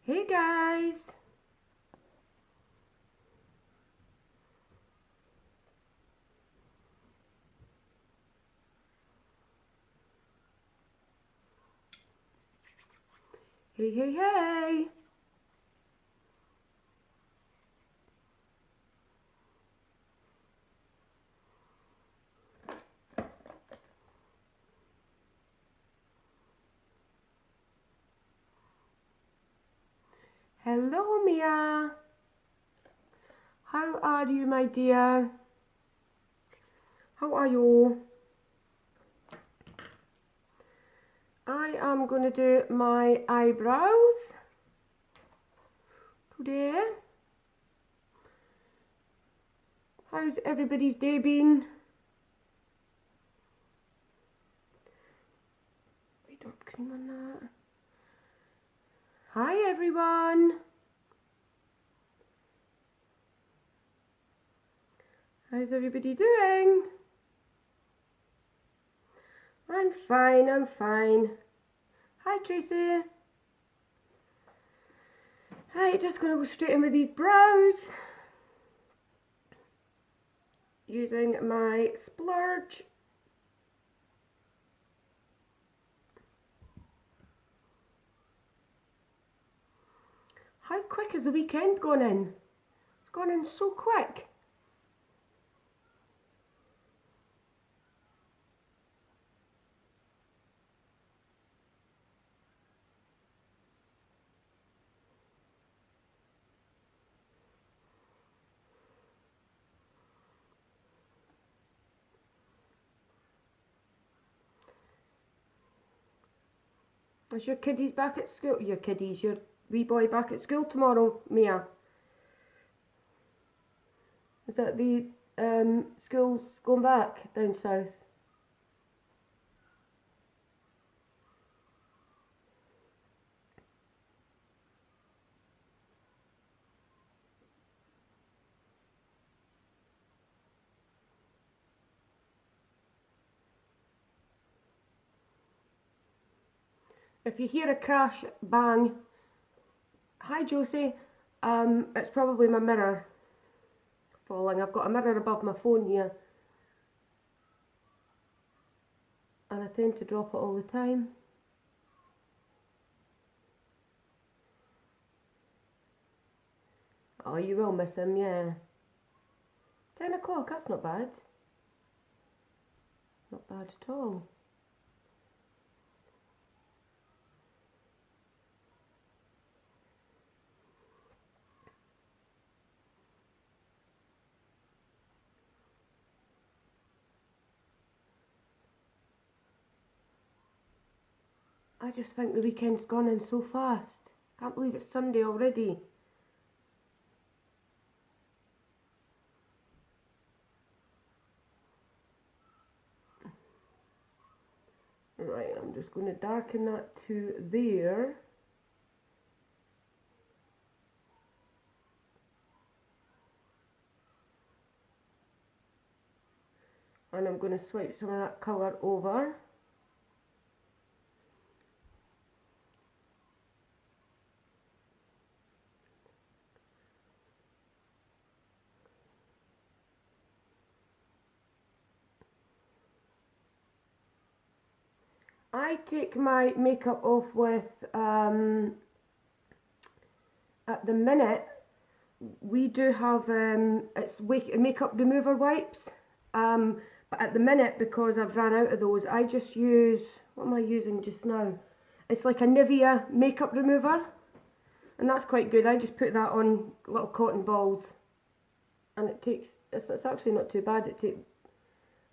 Hey guys! Hey, hey, hey! Hello, Mia! How are you, my dear? How are you? I am going to do my eyebrows today. How's everybody's day been? Wait, don't cream on that. Hi, everyone! How's everybody doing? I'm fine, I'm fine. Hi, Tracy. Right, just going to go straight in with these brows. Using my splurge. How quick has the weekend gone in? It's gone in so quick. Is your kiddies back at school? Your kiddies, your wee boy back at school tomorrow, Mia? Is that the schools going back down south? If you hear a crash, bang. Hi, Josie. It's probably my mirror falling. I've got a mirror above my phone here. And I tend to drop it all the time. Oh, you will miss him, yeah. 10 o'clock, that's not bad. Not bad at all. I just think the weekend's gone in so fast. Can't believe it's Sunday already. Right, I'm just going to darken that to there. And I'm going to swipe some of that colour over. I take my makeup off with, at the minute, we do have, it's makeup remover wipes. But at the minute, because I've ran out of those, I just use, what am I using just now? It's like a Nivea makeup remover. And that's quite good. I just put that on little cotton balls. And it takes, it's actually not too bad.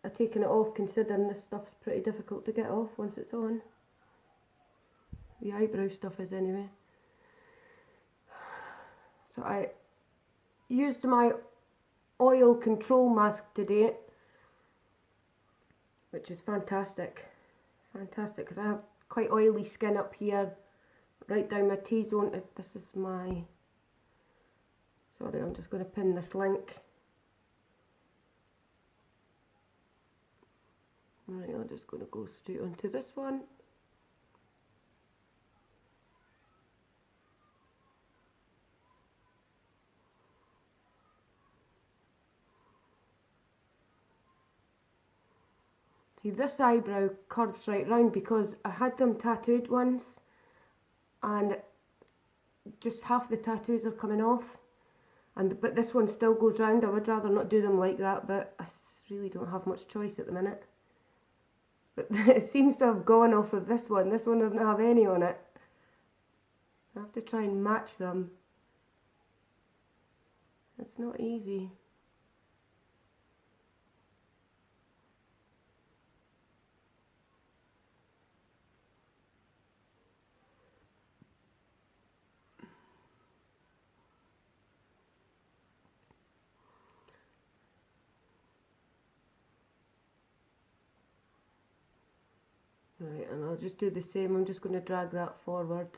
I've taken it off considering this stuff's pretty difficult to get off once it's on. The eyebrow stuff is anyway. So I used my oil control mask today, which is fantastic. Fantastic, because I have quite oily skin up here, right down my T-zone. This is my, sorry, I'm just going to pin this link. Right, I'm just going to go straight onto this one. See, this eyebrow curves right round because I had them tattooed once and just half the tattoos are coming off, but this one still goes round. I would rather not do them like that, but I really don't have much choice at the minute. But it seems to have gone off of this one. This one doesn't have any on it. I have to try and match them. It's not easy. Right, and I'll just do the same. I'm just going to drag that forward.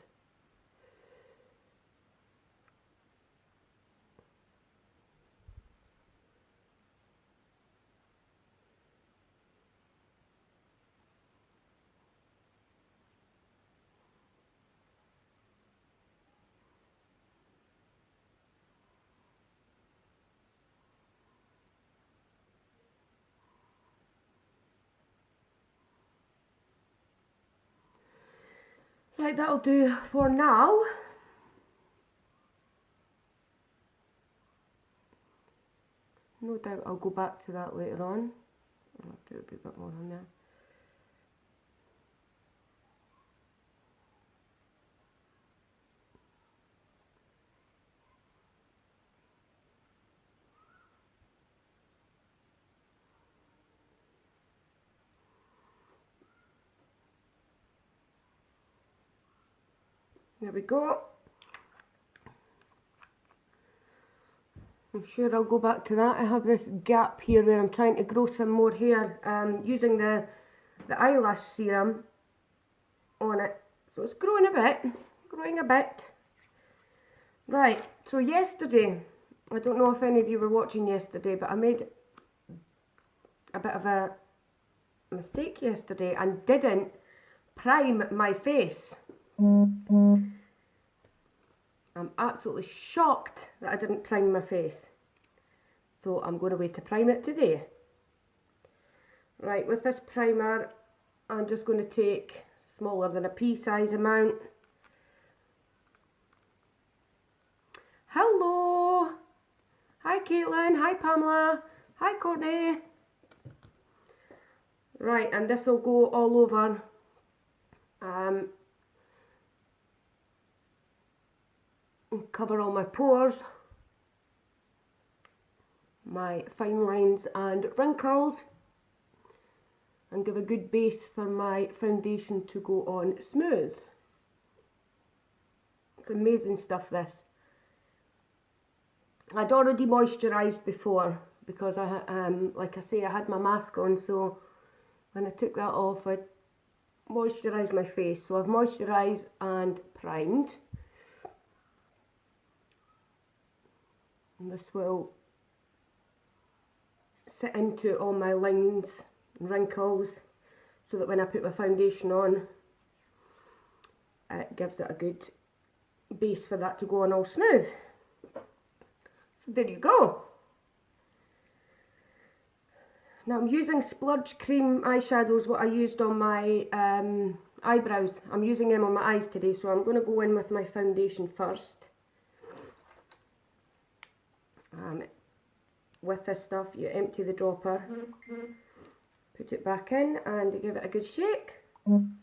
Right, that'll do for now. No doubt I'll go back to that later on. I'll do a bit more on there. There we go. I'm sure I'll go back to that. I have this gap here where I'm trying to grow some more hair using the eyelash serum on it. So it's growing a bit. Right, so yesterday, I don't know if any of you were watching yesterday, but I made a bit of a mistake yesterday and didn't prime my face. I'm absolutely shocked that I didn't prime my face. So I'm going away to prime it today. Right, with this primer, I'm just going to take smaller than a pea size amount. Hello! Hi Caitlin, hi Pamela, hi Courtney. Right, and this will go all over. Cover all my pores, my fine lines and wrinkles, and give a good base for my foundation to go on smooth. It's amazing stuff, this. I'd already moisturised before because like I say, I had my mask on, so when I took that off I moisturised my face. So I've moisturised and primed. And this will sit into all my lines and wrinkles so that when I put my foundation on, it gives it a good base for that to go on all smooth. So there you go. Now I'm using Splurge Cream eyeshadows, what I used on my eyebrows. I'm using them on my eyes today, so I'm going to go in with my foundation first. With this stuff, you empty the dropper, put it back in and give it a good shake. And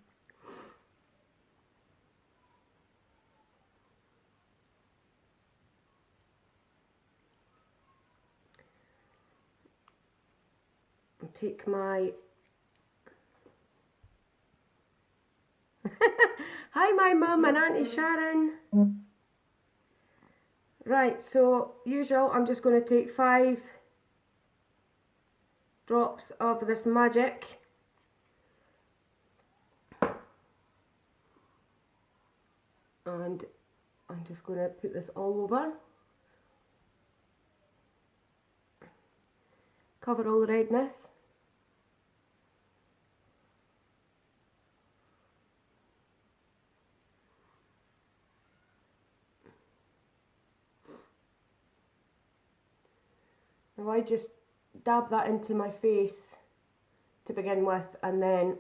take my hi my mum and Auntie Sharon. Right, so usual, I'm just going to take 5 drops of this magic. And I'm just going to put this all over. Cover all the redness. Now I just dab that into my face to begin with, and then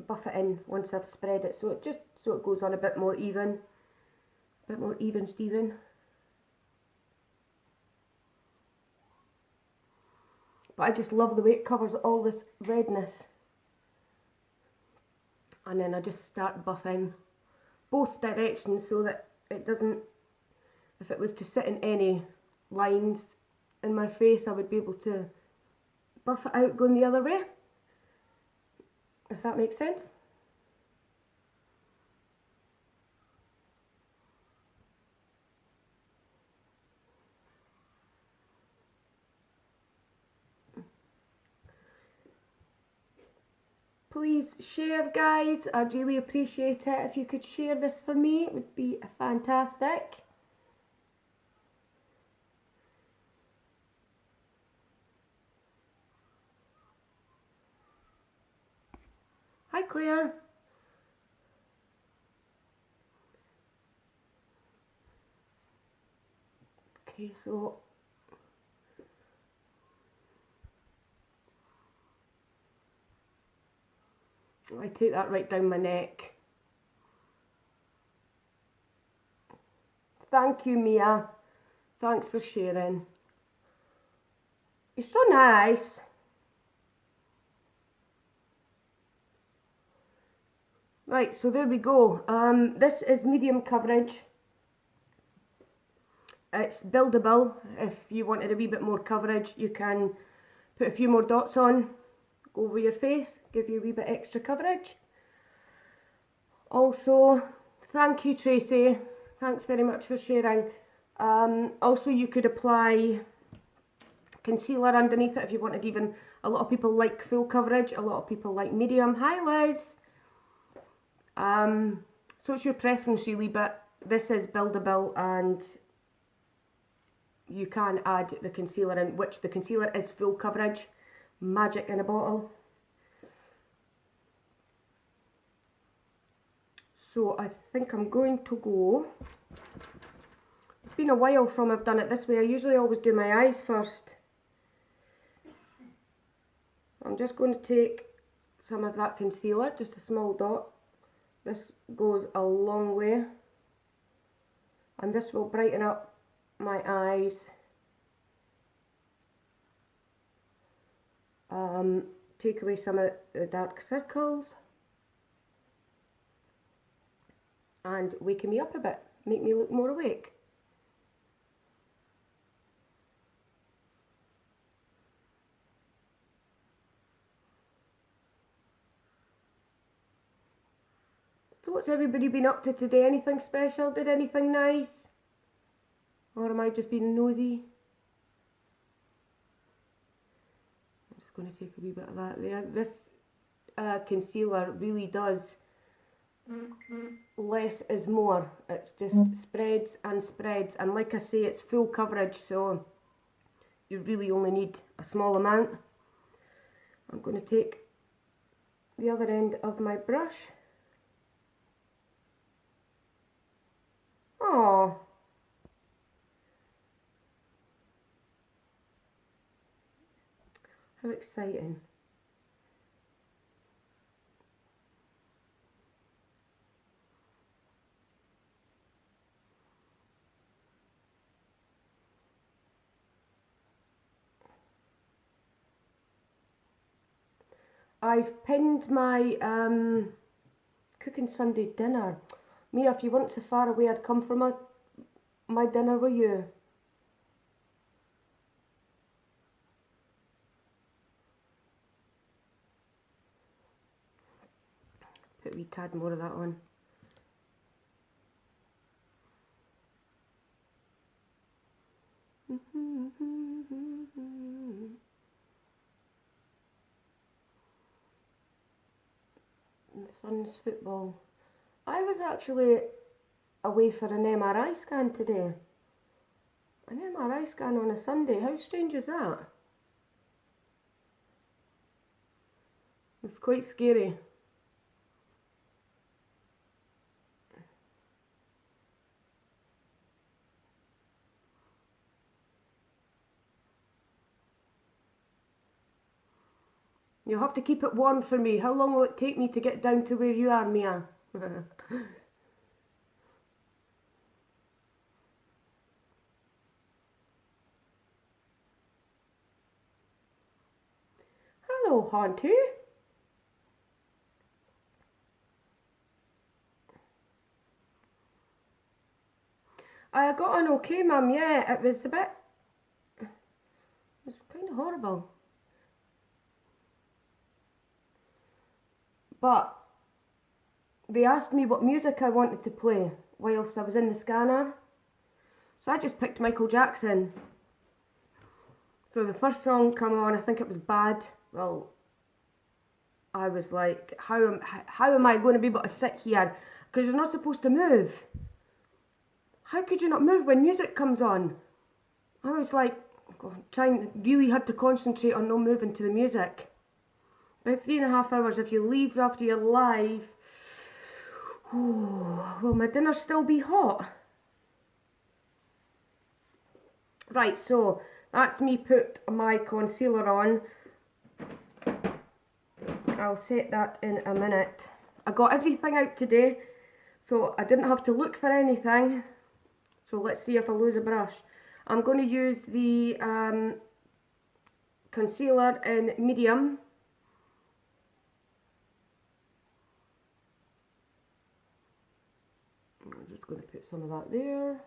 buff it in once I've spread it, so it goes on a bit more even Steven. But I just love the way it covers all this redness. And then I just start buffing both directions so that it doesn't, if it was to sit in any lines in my face, I would be able to buff it out going the other way, if that makes sense. Please share, guys. I'd really appreciate it if you could share this for me. It would be fantastic. Hi, Claire. Okay, so I take that right down my neck. Thank you, Mia. Thanks for sharing. You're so nice. Right, so there we go. This is medium coverage. It's buildable. If you wanted a wee bit more coverage, you can put a few more dots on, go over your face, give you a wee bit extra coverage. Also, thank you, Tracy. Thanks very much for sharing. Also, you could apply concealer underneath it if you wanted even. A lot of people like full coverage, a lot of people like medium. Hi, Liz. So it's your preference really, but this is buildable and you can add the concealer in, which the concealer is full coverage. Magic in a bottle. So I think I'm going to go. It's been a while from I've done it this way. I usually always do my eyes first. I'm just going to take some of that concealer, just a small dot. This goes a long way. And this will brighten up my eyes. Take away some of the dark circles. And waken me up a bit, make me look more awake. So what's everybody been up to today? Anything special? Did anything nice? Or am I just being nosy? I'm just going to take a wee bit of that there. This concealer really does less is more. It's just spreads and spreads, and like I say, it's full coverage, so you really only need a small amount. I'm going to take the other end of my brush. Oh, how exciting. I've pinned my cooking Sunday dinner. Mia, if you weren't so far away, I'd come for my dinner with you. Put a wee tad more of that on. The son's football. I was actually away for an MRI scan today. An MRI scan on a Sunday. How strange is that? It's quite scary. You'll have to keep it warm for me. How long will it take me to get down to where you are, Mia? Hello, Haunty. I got on okay, Mum, yeah. It was kind of horrible. But they asked me what music I wanted to play whilst I was in the scanner. So I just picked Michael Jackson. So the first song come on, I think it was Bad. Well, I was like, how am I going to be able to sit here? Because you're not supposed to move. How could you not move when music comes on? I was like, really had to concentrate on not moving to the music. About 3.5 hours if you leave after you're live. Oh, will my dinner still be hot? Right, so that's me put my concealer on. I'll set that in a minute. I got everything out today, so I didn't have to look for anything. So let's see if I lose a brush. I'm going to use the concealer in medium. I'm just going to put some of that there.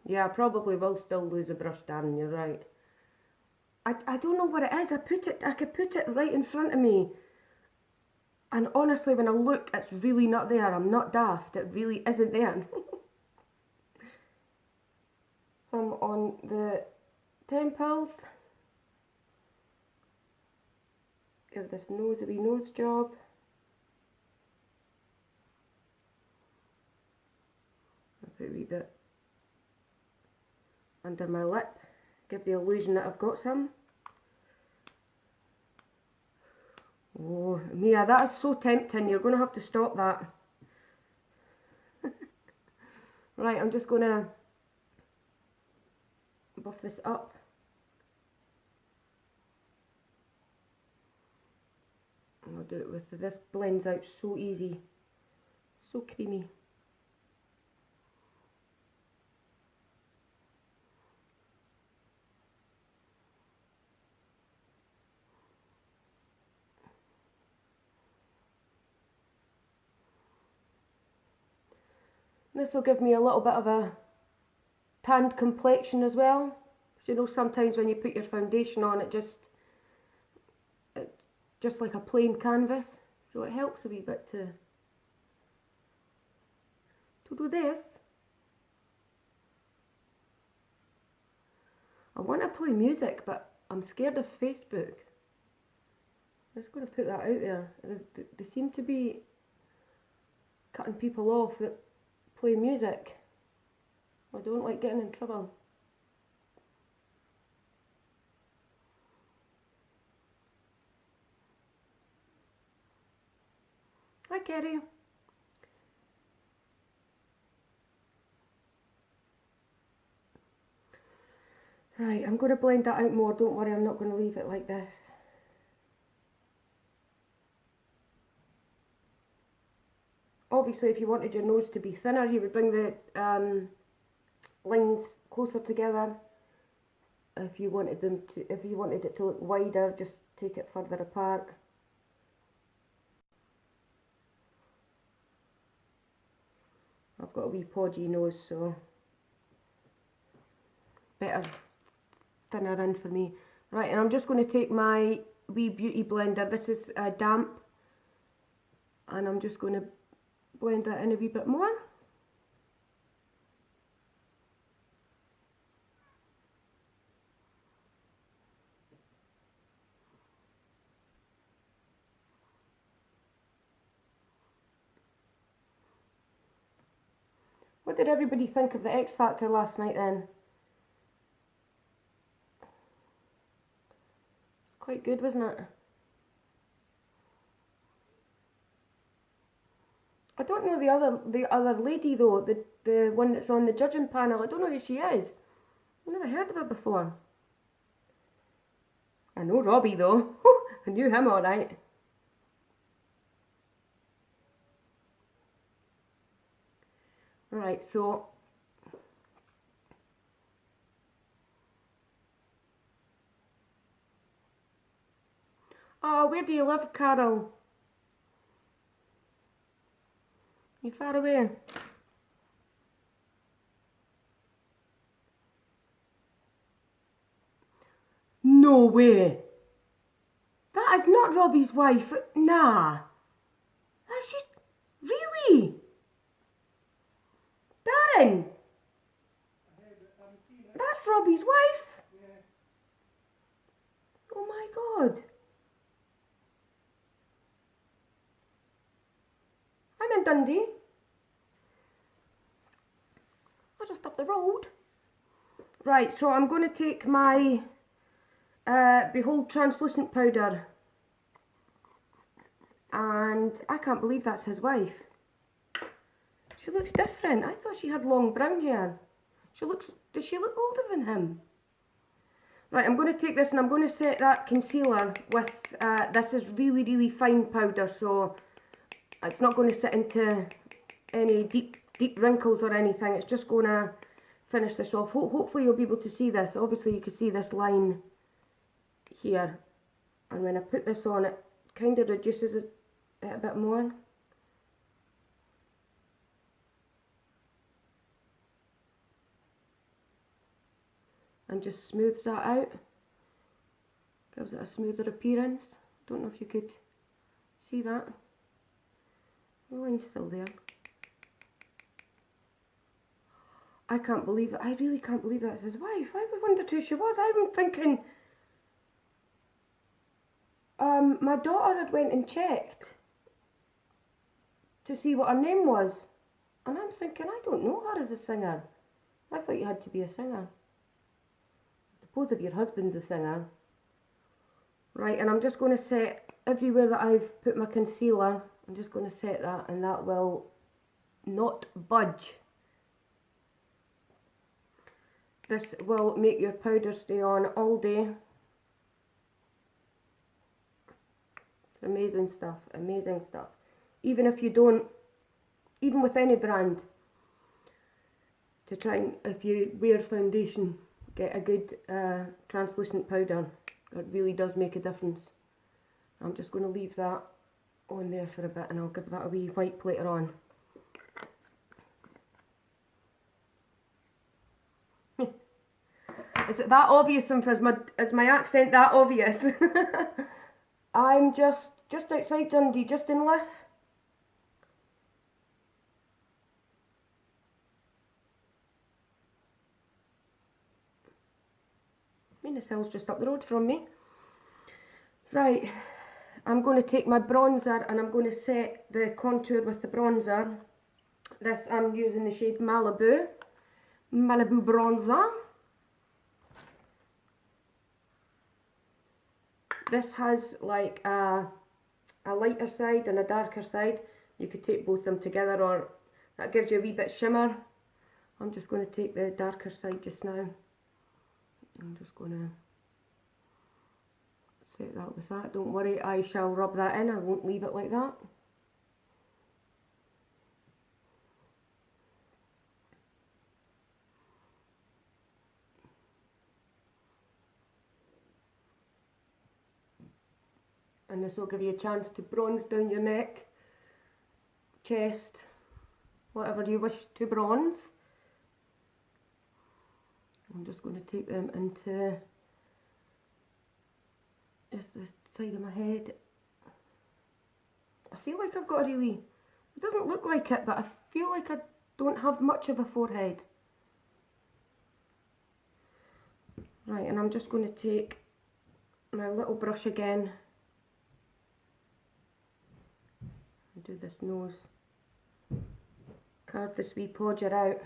Yeah, I probably will still lose a brush, Darren, you're right. I don't know what it is. I could put it right in front of me. And honestly, when I look, it's really not there. I'm not daft. It really isn't there. Some on the temples. Give this nose a wee nose job. I'll put a wee bit under my lip. Give the illusion that I've got some. Oh, Mia, that is so tempting. You're going to have to stop that. Right, I'm just going to buff this up. And I'll do it with this. Blends out so easy. So creamy. This will give me a little bit of a tanned complexion as well. So, you know, sometimes when you put your foundation on, it's just like a plain canvas. So it helps a wee bit to do this. I want to play music, but I'm scared of Facebook. I'm just going to put that out there. They seem to be cutting people off that play music. I don't like getting in trouble. Hi, Kerry. Right, I'm going to blend that out more. Don't worry, I'm not going to leave it like this. Obviously, if you wanted your nose to be thinner, you would bring the lines closer together. If you wanted it to look wider, just take it further apart. I've got a wee podgy nose, so better thinner in for me. Right, and I'm just going to take my wee beauty blender. This is damp, and I'm just going to blend that in a wee bit more. What did everybody think of the X Factor last night then? It's quite good, wasn't it? I don't know the other lady though, the one that's on the judging panel. I don't know who she is. I've never heard of her before. I know Robbie though. I knew him alright. Right, so oh, where do you live, Carol? You far away? No way. That is not Robbie's wife. Nah. That's just... Really? Darren? That's Robbie's wife? Oh my God. I'm in Dundee. I'll just up the road. Right, so I'm going to take my Behold translucent powder, and I can't believe that's his wife. She looks different. I thought she had long brown hair. Does she look older than him? Right, I'm going to take this and I'm going to set that concealer with, this is really, really fine powder, so it's not going to sit into any deep wrinkles or anything. It's just going to finish this off. Hopefully you'll be able to see this. Obviously you can see this line here, and when I put this on, it kind of reduces it a bit more. And just smooths that out, gives it a smoother appearance. Don't know if you could see that. The line's still there. I can't believe it. I really can't believe that's his wife. I wondered who she was. I'm thinking, my daughter had went and checked to see what her name was, and I'm thinking, I don't know her as a singer. I thought you had to be a singer. I suppose if your husband's a singer. Right, and I'm just going to set everywhere that I've put my concealer, I'm just going to set that, and that will not budge. This will make your powder stay on all day. Amazing stuff, amazing stuff. Even if you don't, even with any brand, to try and, if you wear foundation, get a good translucent powder. It really does make a difference. I'm just going to leave that on there for a bit, and I'll give that a wee wipe later on. Is it that obvious, and is my accent that obvious? I'm just outside Dundee, just in Leith. Venus Hill's just up the road from me. Right, I'm going to take my bronzer and I'm going to set the contour with the bronzer. This, I'm using the shade Malibu bronzer. This has like a lighter side and a darker side. You could take both of them together, or that gives you a wee bit shimmer. I'm just going to take the darker side just now. I'm just going to set that with that. Don't worry, I shall rub that in. I won't leave it like that. And this will give you a chance to bronze down your neck, chest, whatever you wish to bronze. I'm just going to take them into just the side of my head. I feel like I've got a really, it doesn't look like it, but I feel like I don't have much of a forehead. Right, and I'm just going to take my little brush again and do this nose. Carve this wee podger out.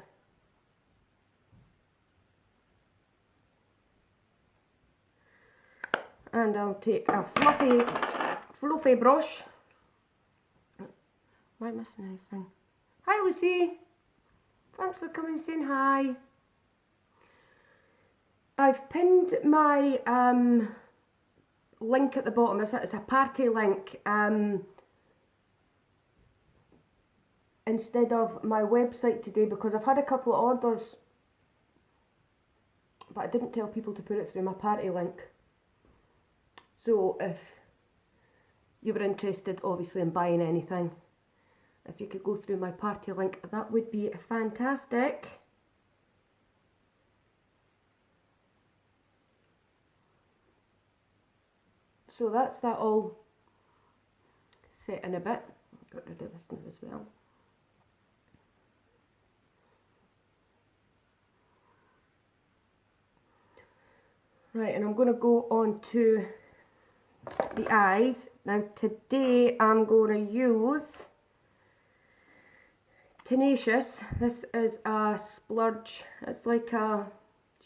And I'll take a fluffy brush. Am I missing anything? Hi Lucy! Thanks for coming and saying hi. I've pinned my link at the bottom. It's a party link instead of my website today because I've had a couple of orders, but I didn't tell people to put it through my party link. So if you were interested obviously in buying anything, if you could go through my party link, that would be fantastic. So that's that all set in a bit. Got rid of this now as well. Right, and I'm going to go on to the eyes. Now today I'm going to use Tenacious. This is a splurge. It's like a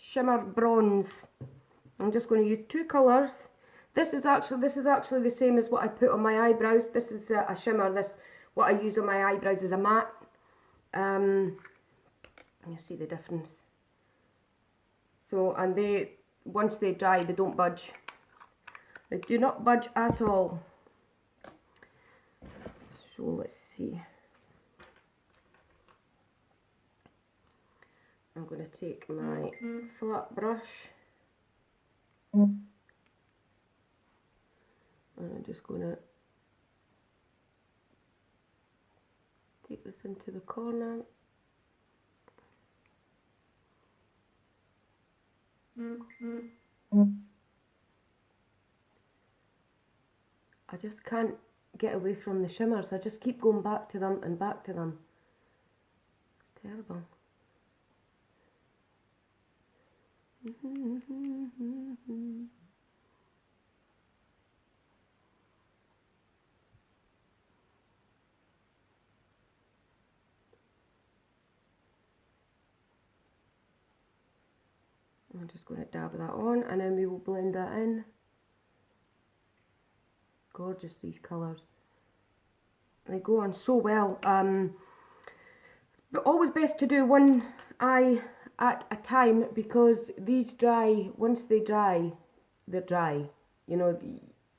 shimmer bronze. I'm just going to use two colours. This is actually the same as what I put on my eyebrows. This is a shimmer. What I use on my eyebrows is a matte. You see the difference. So, and once they dry, they don't budge. They do not budge at all. So let's see. I'm going to take my flat brush and I'm just going to take this into the corner. I just can't get away from the shimmers. I just keep going back to them and back to them. It's terrible. I'm just going to dab that on and then we will blend that in. Gorgeous, these colours. They go on so well. But always best to do one eye at a time because these dry, once they dry, they're dry. You know,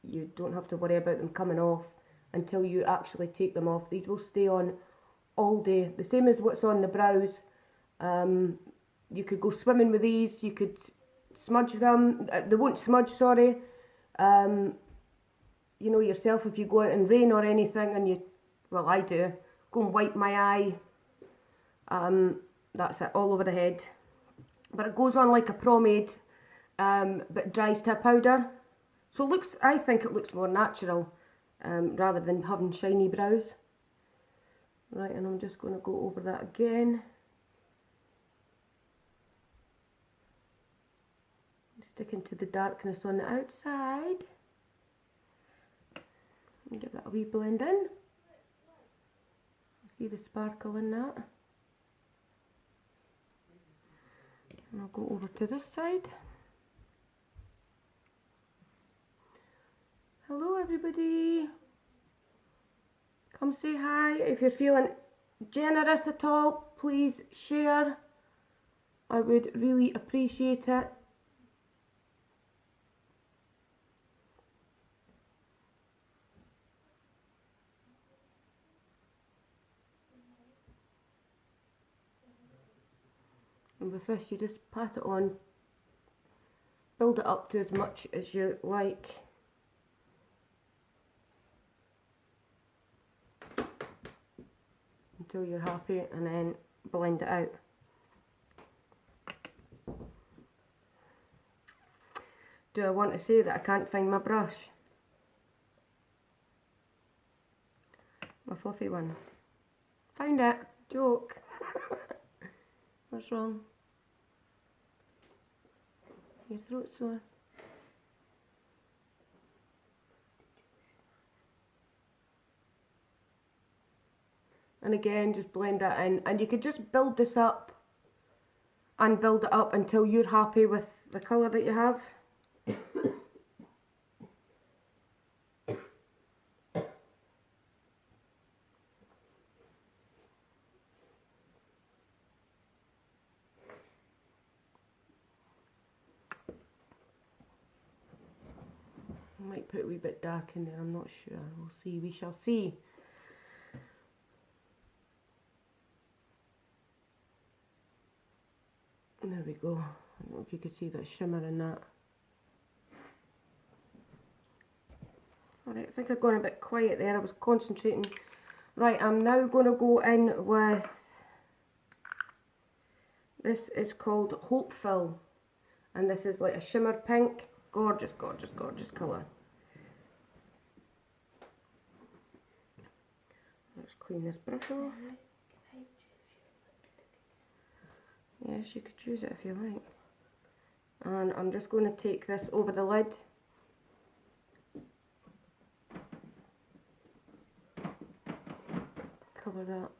you don't have to worry about them coming off until you actually take them off. These will stay on all day. The same as what's on the brows. You could go swimming with these, you could smudge them, they won't smudge, sorry. You know yourself, if you go out in rain or anything and you, well I do, go and wipe my eye, that's it, all over the head. But it goes on like a pomade, but dries to a powder. So it looks, I think it looks more natural, rather than having shiny brows. Right, and I'm just going to go over that again. Sticking to the darkness on the outside. And give that a wee blend in. See the sparkle in that. And I'll go over to this side. Hello everybody. Come say hi. If you're feeling generous at all, please share. I would really appreciate it. And with this you just pat it on, build it up to as much as you like. Until you're happy, and then blend it out. Do I want to say that I can't find my brush? My fluffy one. Found it. Joke. What's wrong? Your throat's sore. And again, just blend that in. And you could just build this up and build it up until you're happy with the colour that you have. might put a wee bit dark in there, I'm not sure. We'll see, we shall see. And there we go. I don't know if you could see that shimmer in that. Alright, I think I've gone a bit quiet there, I was concentrating. Right, I'm now going to go in with, this is called Hopeful, and this is like a shimmer pink. Gorgeous, gorgeous, gorgeous colour. Let's clean this brush off. Yes, you could use it if you like. And I'm just going to take this over the lid. Cover that.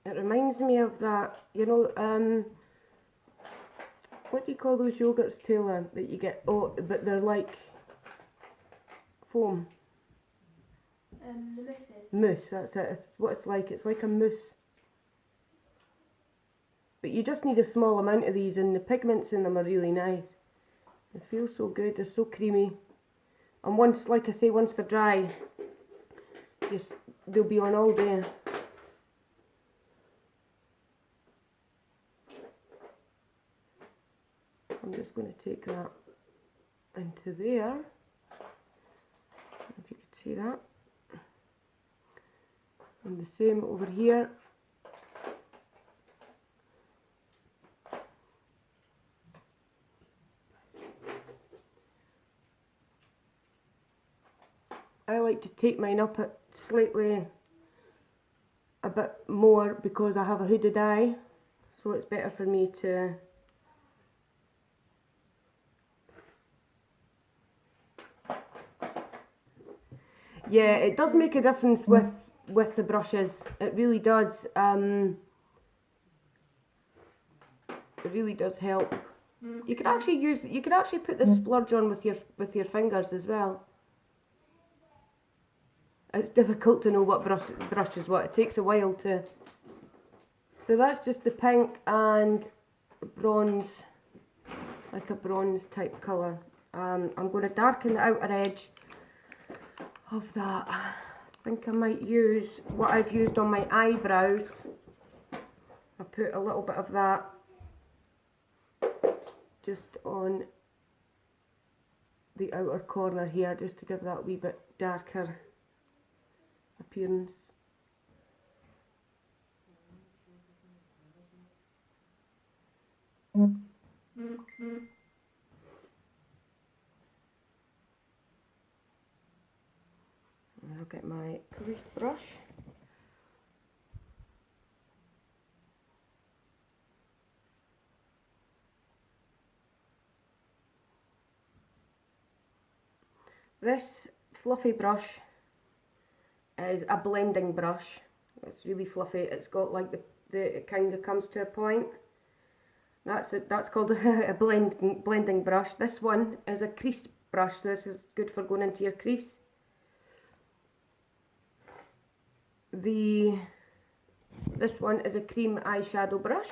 It reminds me of that, you know, what do you call those yogurts, Taylor, that you get? Oh, but they're like foam. The mousses. Mousse, that's it. It's what it's like. It's like a mousse. But you just need a small amount of these, and the pigments in them are really nice. They feel so good. They're so creamy. And once, like I say, once they're dry, they'll be on all day. I'm just going to take that into there. If you could see that. And the same over here. I like to take mine up at slightly a bit more because I have a hooded eye, so it's better for me to yeah, it does make a difference with the brushes. It really does. It really does help. You could actually put this splurge on with your fingers as well. It's difficult to know what brush is what. It takes a while to. So that's just the pink and bronze, like a bronze type colour. I'm going to darken the outer edge of that. I think I might use what I've used on my eyebrows. I put a little bit of that just on the outer corner here, just to give that a wee bit darker appearance. I'll get my crease brush. This fluffy brush is a blending brush. It's really fluffy. It's got like it kind of comes to a point. That's called a blending brush. This one is a crease brush. This is good for going into your crease. This one is a cream eyeshadow brush.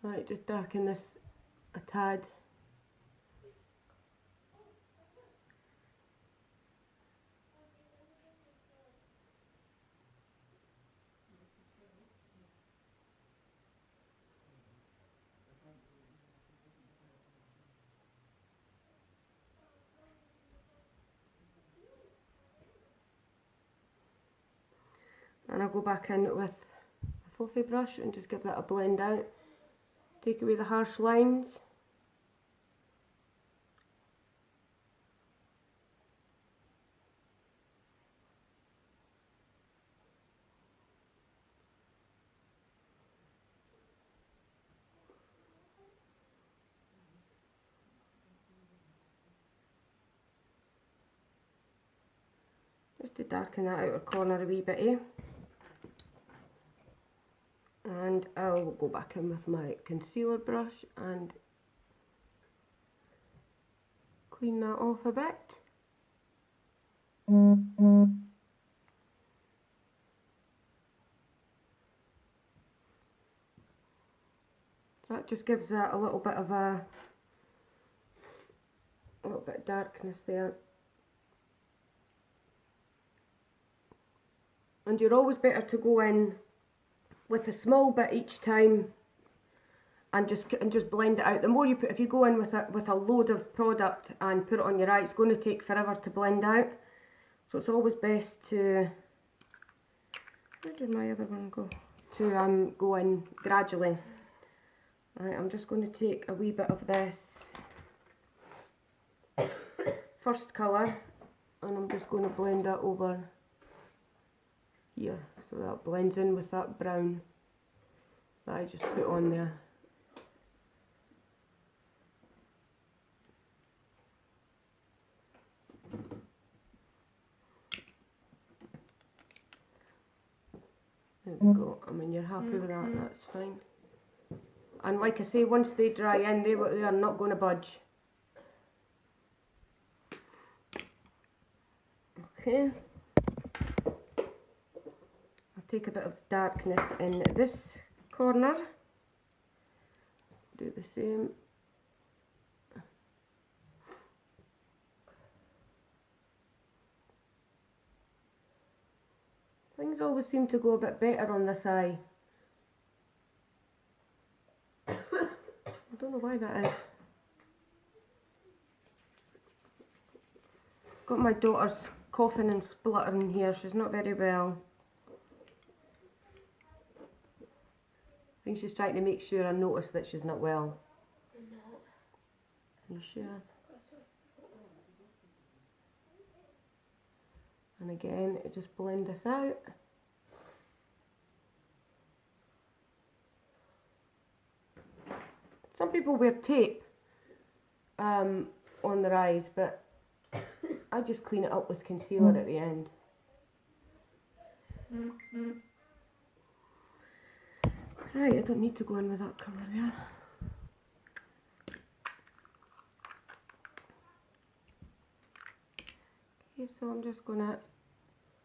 Right, just darken this a tad. And I'll go back in with a fluffy brush and just give that a blend out. Take away the harsh lines. Just to darken that outer corner a wee bit, eh? And I'll go back in with my concealer brush and clean that off a bit. So that just gives that a little bit of darkness there. And you're always better to go in with a small bit each time and just blend it out. The more you put, if you go in with a load of product and put it on your eye, it's going to take forever to blend out. So it's always best to, where did my other one go? To go in gradually. Right, I'm just going to take a wee bit of this first colour and I'm just going to blend that over here, so that blends in with that brown that I just put on there. There we go. I mean, you're happy with that, that's fine. And like I say, once they dry in, they are not going to budge. Okay. Take a bit of darkness in this corner, do the same. Things always seem to go a bit better on this eye. I don't know why that is. Got my daughter's coughing and spluttering here, she's not very well. I think she's trying to make sure I notice that she's not well. No. Are you sure? And again, just blend this out. Some people wear tape on their eyes, but I just clean it up with concealer at the end. Right, I don't need to go in with that colour there. Okay, so I'm just going to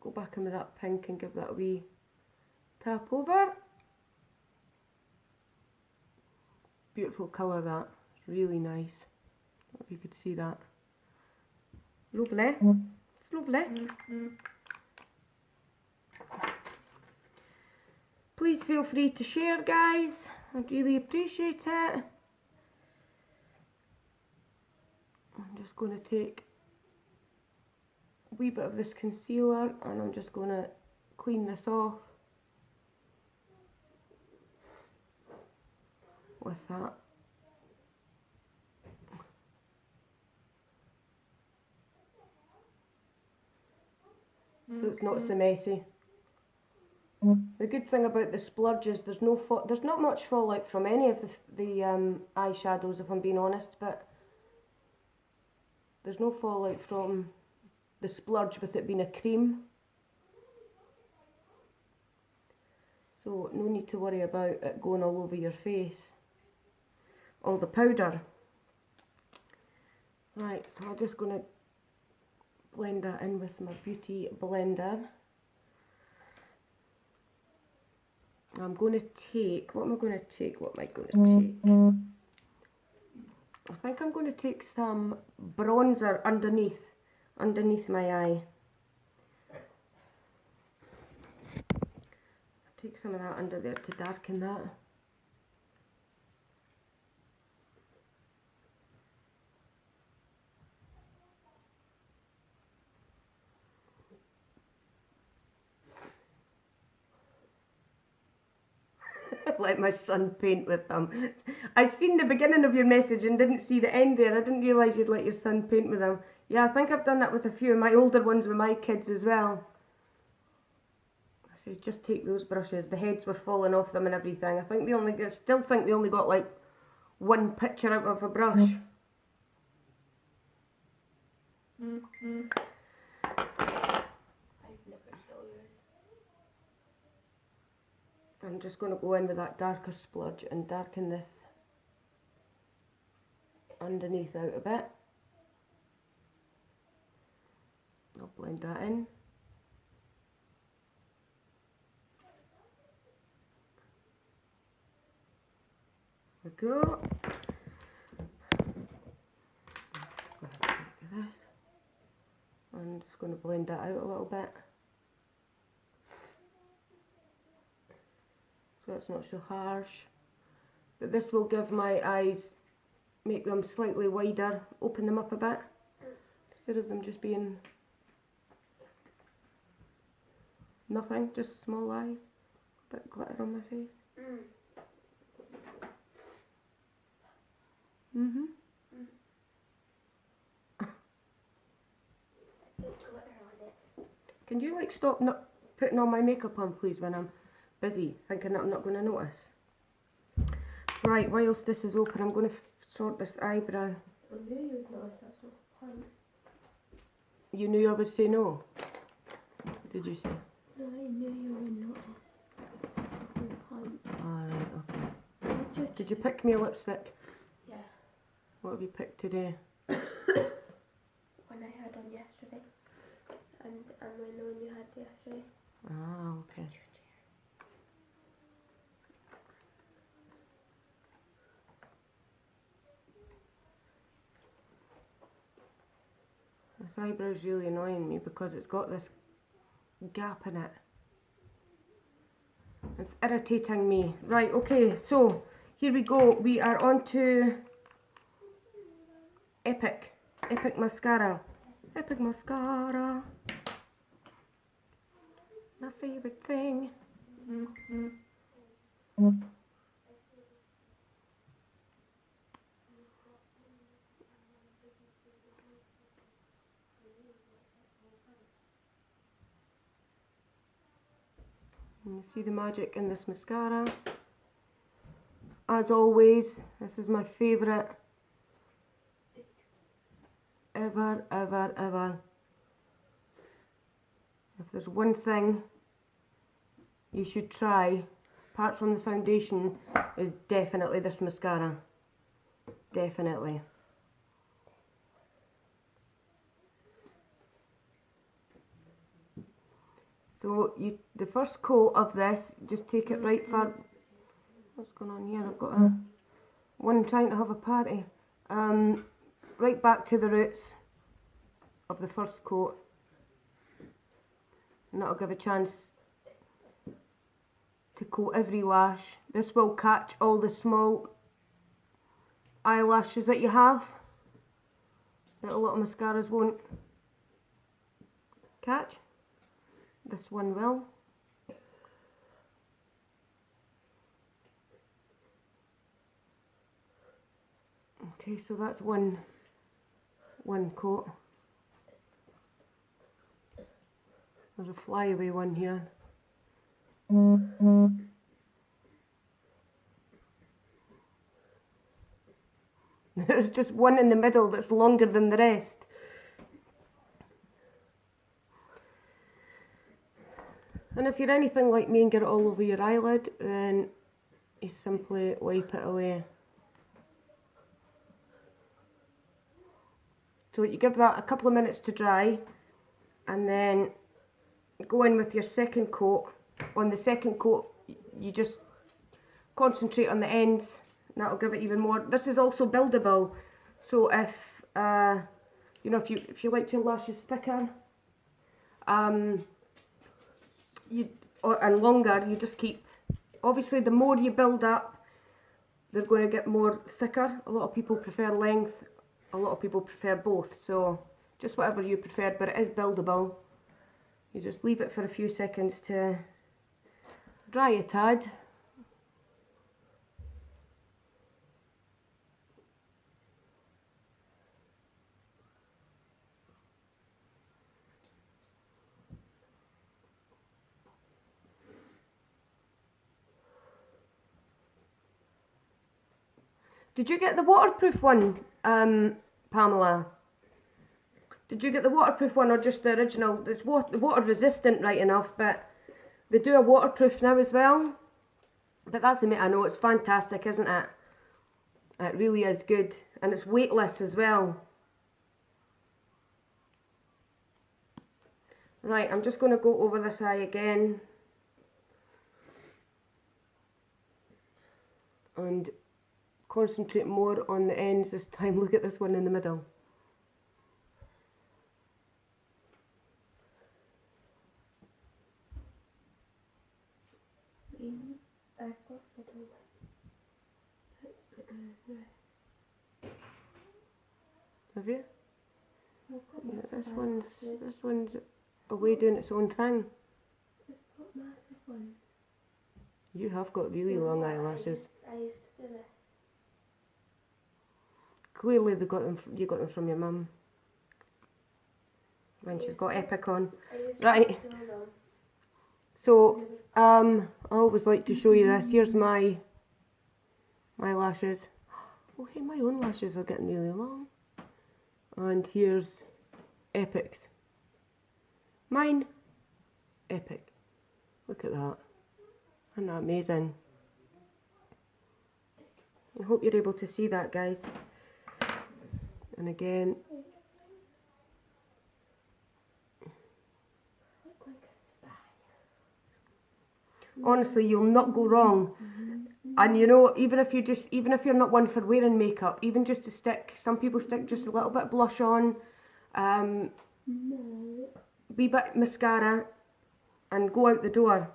go back in with that pink and give that a wee tap over. Beautiful colour that, really nice. If you could see that. Lovely, it's lovely. Please feel free to share, guys. I'd really appreciate it. I'm just going to take a wee bit of this concealer and I'm just going to clean this off with that. So it's not so messy. The good thing about the splurge is there's not much fallout from any of the eyeshadows, if I'm being honest, but there's no fallout from the splurge with it being a cream. So no need to worry about it going all over your face. All the powder. Right, so I'm just going to blend that in with my beauty blender. I'm going to take, what am I going to take? I think I'm going to take some bronzer underneath my eye. Take some of that under there to darken that. Let my son paint with them. I seen the beginning of your message and didn't see the end there. I didn't realise you'd let your son paint with them. Yeah, I think I've done that with a few of my older ones with my kids as well. I said, just take those brushes. The heads were falling off them and everything. I still think they only got like one picture out of a brush. I'm just going to go in with that darker splodge and darken this underneath out a bit. I'll blend that in. There we go. This. I'm just going to blend that out a little bit so it's not so harsh. But this will give my eyes, make them slightly wider, open them up a bit instead of them just being nothing, just small eyes. A bit of glitter on my face. Mhm. Can you like stop not putting all my makeup on, please, when I'm busy, thinking that I'm not going to notice? Right, whilst this is open, I'm going to sort this eyebrow. I knew you would notice, that's not the point. You knew I would say no? What did you say? No, I knew you would notice. That's not the point. Alright, okay. Did you pick me a lipstick? Yeah. What have you picked today? One I had on yesterday. And the one you had yesterday. Ah, okay. This eyebrow's really annoying me because it's got this gap in it. It's irritating me. Right, okay, so here we go. We are on to Epic Mascara. Epic Mascara. My favourite thing. And you see the magic in this mascara. As always, this is my favourite ever. If there's one thing you should try, apart from the foundation, is definitely this mascara. Definitely. So the first coat of this, just take it right far. What's going on here? I've got one trying to have a party. Right back to the roots of the first coat, and that'll give a chance to coat every lash. This will catch all the small eyelashes that you have that a lot of mascaras won't catch. This one will. Okay, so that's one coat. There's a flyaway one here. There's just one in the middle that's longer than the rest. And if you're anything like me and get it all over your eyelid, then you simply wipe it away. So you give that a couple of minutes to dry, and then go in with your second coat. On the second coat, you just concentrate on the ends, and that'll give it even more. This is also buildable, so if you know, if you like your lashes thicker, and longer, you just keep. Obviously, the more you build up, they're going to get more thicker. A lot of people prefer length. A lot of people prefer both, so just whatever you prefer, but it is buildable. You just leave it for a few seconds to dry a tad. Did you get the waterproof one, Pamela? Did you get the waterproof one or just the original? It's water resistant right enough, but they do a waterproof now as well. But that's the I know, it's fantastic, isn't it? It really is good. And it's weightless as well. Right, I'm just going to go over this eye again. And concentrate more on the ends this time. Look at this one in the middle. Have you? Yeah, this one's away doing its own thing. You have got really long eyelashes. I used to do this. Clearly you got them from your mum. When she's got Epic on. Right. So, I always like to show you this. Here's my lashes. Oh hey, my own lashes are getting really long. And here's Epic's. Mine, Epic. Look at that. Isn't that amazing? I hope you're able to see that, guys. And again, honestly, you'll not go wrong. And you know, even if you're not one for wearing makeup, even just to stick, some people stick just a little bit of blush on, wee bit mascara, and go out the door.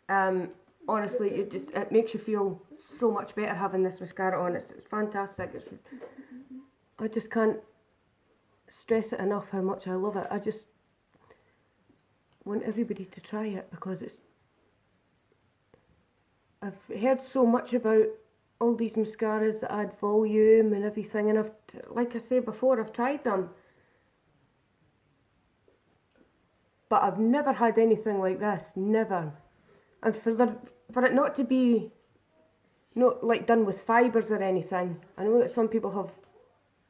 Honestly, it makes you feel so much better having this mascara on. It's fantastic. I just can't stress it enough how much I love it. I just want everybody to try it because I've heard so much about all these mascaras that add volume and everything, and like I said before, I've tried them, but I've never had anything like this, never. And for it not to be like done with fibres or anything, I know that some people have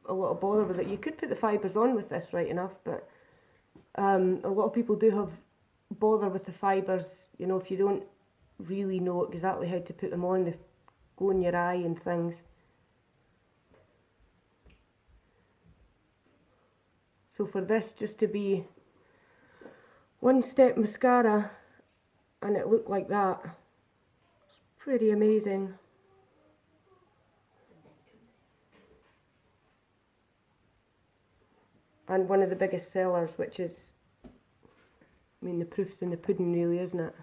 a lot of bother with it. You could put the fibres on with this right enough, but a lot of people do have bother with the fibres, you know, if you don't really know exactly how to put them on, they go in your eye and things. So for this just to be one step mascara and it looked like that, it's pretty amazing. And one of the biggest sellers, which is, I mean, the proof's in the pudding really, isn't it?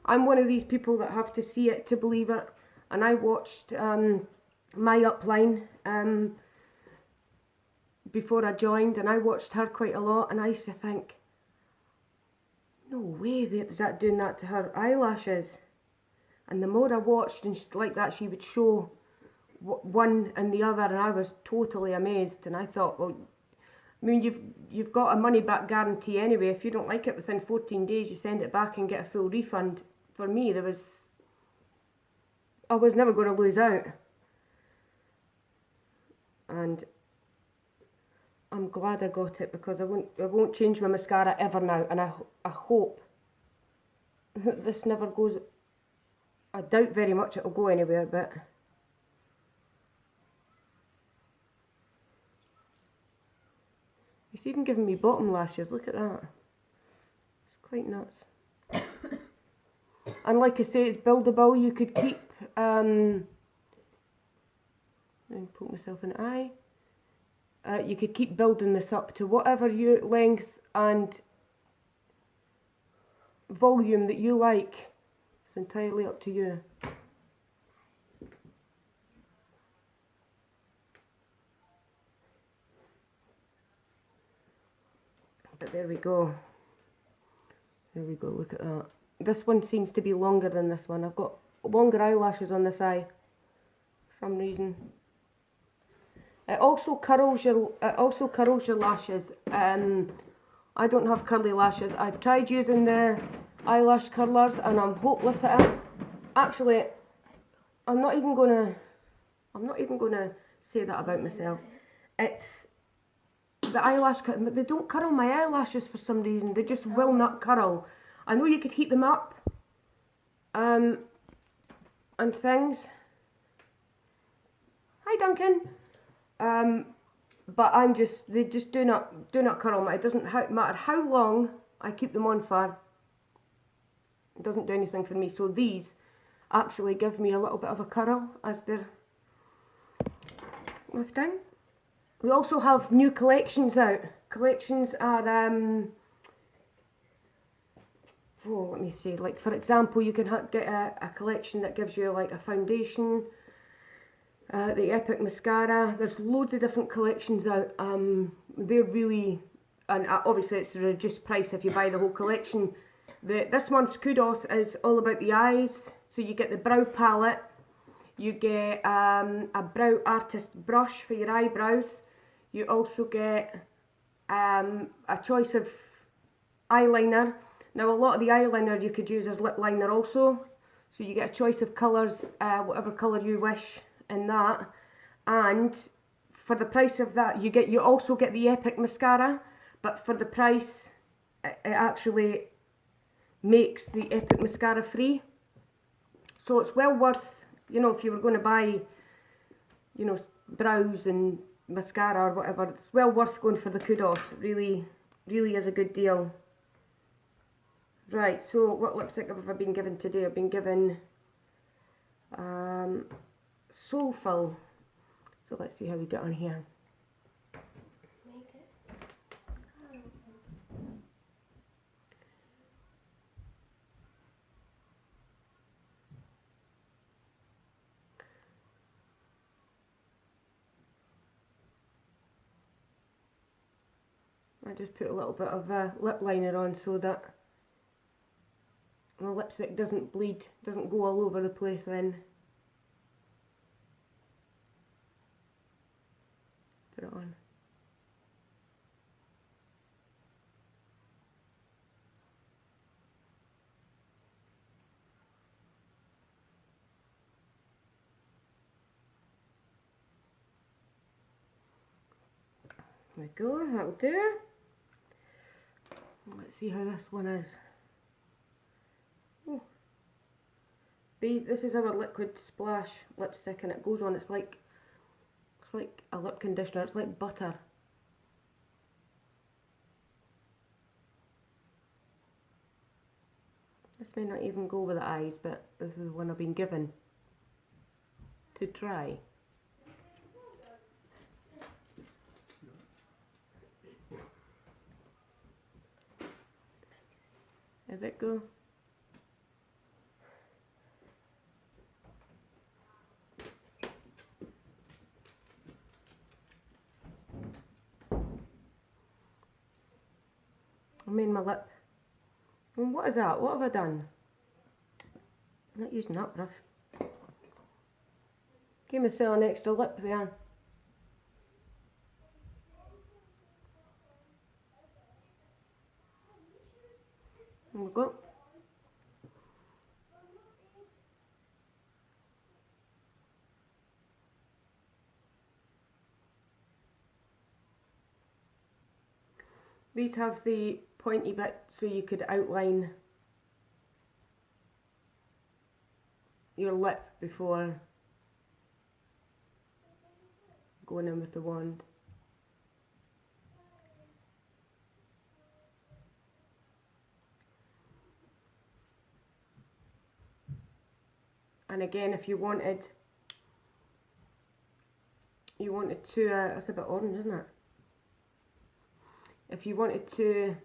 I'm one of these people that have to see it to believe it, and I watched My Upline before I joined, and I watched her quite a lot, and I used to think, no way is that doing that to her eyelashes. And the more I watched and like that, she would show one and the other, and I was totally amazed. And I thought, well, I mean, you've got a money back guarantee anyway. If you don't like it within 14 days, you send it back and get a full refund. For me, I was never going to lose out, and I'm glad I got it because I won't change my mascara ever now, and I hope that this never goes. I doubt very much it'll go anywhere, but it's even giving me bottom lashes. Look at that. It's quite nuts. And like I say, it's buildable. You could keep and poke myself in the eye. You could keep building this up to whatever your length and volume that you like. It's entirely up to you. But there we go. There we go, look at that. This one seems to be longer than this one. I've got longer eyelashes on this eye for some reason. It also curls your lashes. I don't have curly lashes. I've tried using the eyelash curlers and I'm hopeless at it. Actually, I'm not even gonna say that about myself. It's the eyelash cut, they don't curl my eyelashes for some reason. They just will not curl. I know you could heat them up, and things. Hi Duncan. But they just do not curl. It doesn't matter how long I keep them on for. It doesn't do anything for me. So these actually give me a little bit of a curl as they're lifting. We also have new collections out. Collections are, let me see, like for example, you can get a collection that gives you like a foundation, the Epic Mascara. There's loads of different collections out. They're really, and obviously it's a reduced price if you buy the whole collection. This month's Kudos is all about the eyes. So you get the brow palette, you get a brow artist brush for your eyebrows. You also get a choice of eyeliner. Now a lot of the eyeliner you could use as lip liner also. So you get a choice of colours, whatever colour you wish in that. And for the price of that, you also get the Epic Mascara. But for the price, it actually makes the Epic Mascara free. So it's well worth, you know, if you were going to buy, you know, brows and mascara or whatever, it's well worth going for the Kudos. Really, really is a good deal. Right, so what lipstick have I been given today? I've been given Soulful. So let's see how we get on here. I just put a little bit of lip liner on so that my lipstick doesn't bleed, doesn't go all over the place then. Put it on. There we go, that'll do. Let's see how this one is. Oh. This is our Liquid Splash lipstick, and it goes on. It's like a lip conditioner. It's like butter. This may not even go with the eyes, but this is the one I've been given to try. There it go. I made my lip. And what is that? What have I done? I'm not using that brush. Gave myself an extra lip there. There we go. These have the pointy bit so you could outline your lip before going in with the wand. And again, if you wanted to, that's a bit orange, isn't it? If you wanted to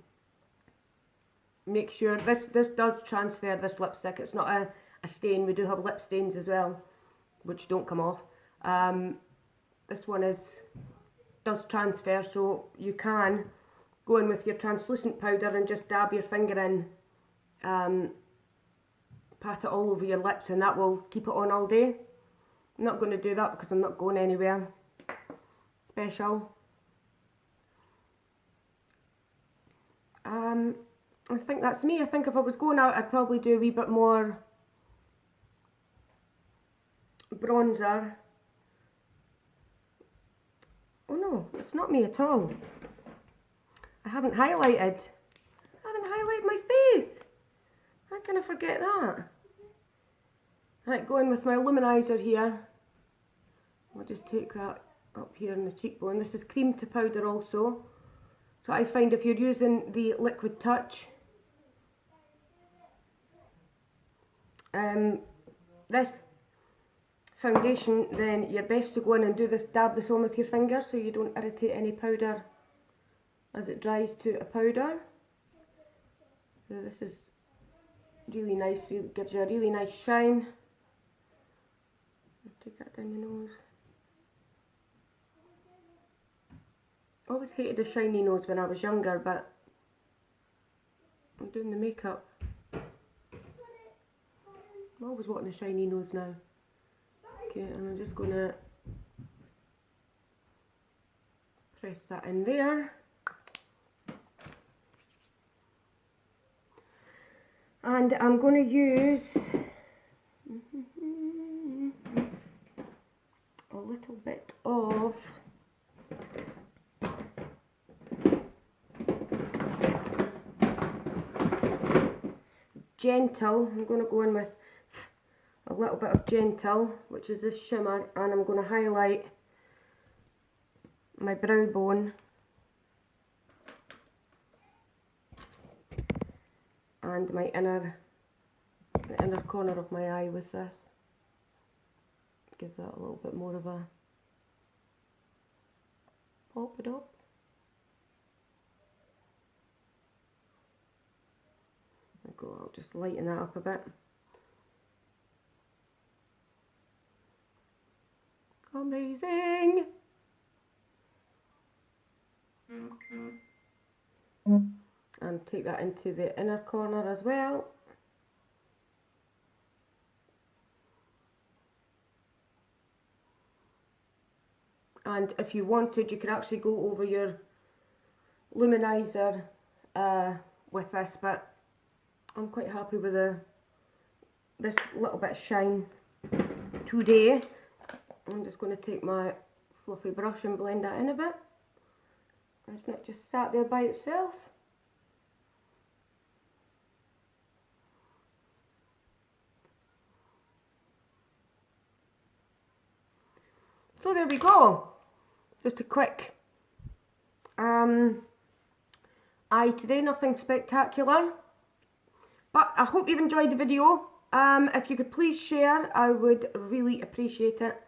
make sure, this does transfer, this lipstick, it's not a stain. We do have lip stains as well, which don't come off. This one does transfer, so you can go in with your translucent powder and just dab your finger in, pat it all over your lips, and that will keep it on all day. I'm not going to do that because I'm not going anywhere special. I think that's me. I think if I was going out, I'd probably do a wee bit more bronzer. Oh no, it's not me at all. I haven't highlighted. I haven't highlighted my face. How can I forget that? Right, going with my luminizer here. I'll just take that up here in the cheekbone. This is cream to powder also. So I find if you're using the Liquid Touch, this foundation, then you're best to go in and do this, dab this on with your finger so you don't irritate any powder as it dries to a powder. So this is really nice, it gives you a really nice shine. Take that down your nose. I always hated a shiny nose when I was younger, but I'm doing the makeup. I'm always wanting a shiny nose now. Okay, and I'm just going to press that in there. And I'm going to use a little bit of Gentle. I'm going to go in with a little bit of Gentle, which is this shimmer, and I'm going to highlight my brow bone and my the inner corner of my eye with this. Give that a little bit more of a pop it up. There we go, I'll just lighten that up a bit. Amazing! And take that into the inner corner as well. And if you wanted, you could actually go over your luminizer with this, but I'm quite happy with this little bit of shine today. I'm just going to take my fluffy brush and blend that in a bit. It's not just sat there by itself. So there we go. Just a quick eye today, nothing spectacular. But I hope you've enjoyed the video. If you could please share, I would really appreciate it.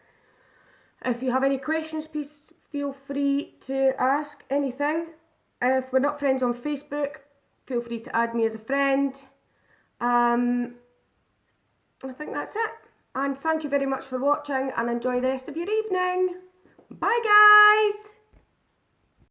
If you have any questions, please feel free to ask anything. If we're not friends on Facebook, feel free to add me as a friend. I think that's it. And thank you very much for watching, and enjoy the rest of your evening. Bye guys!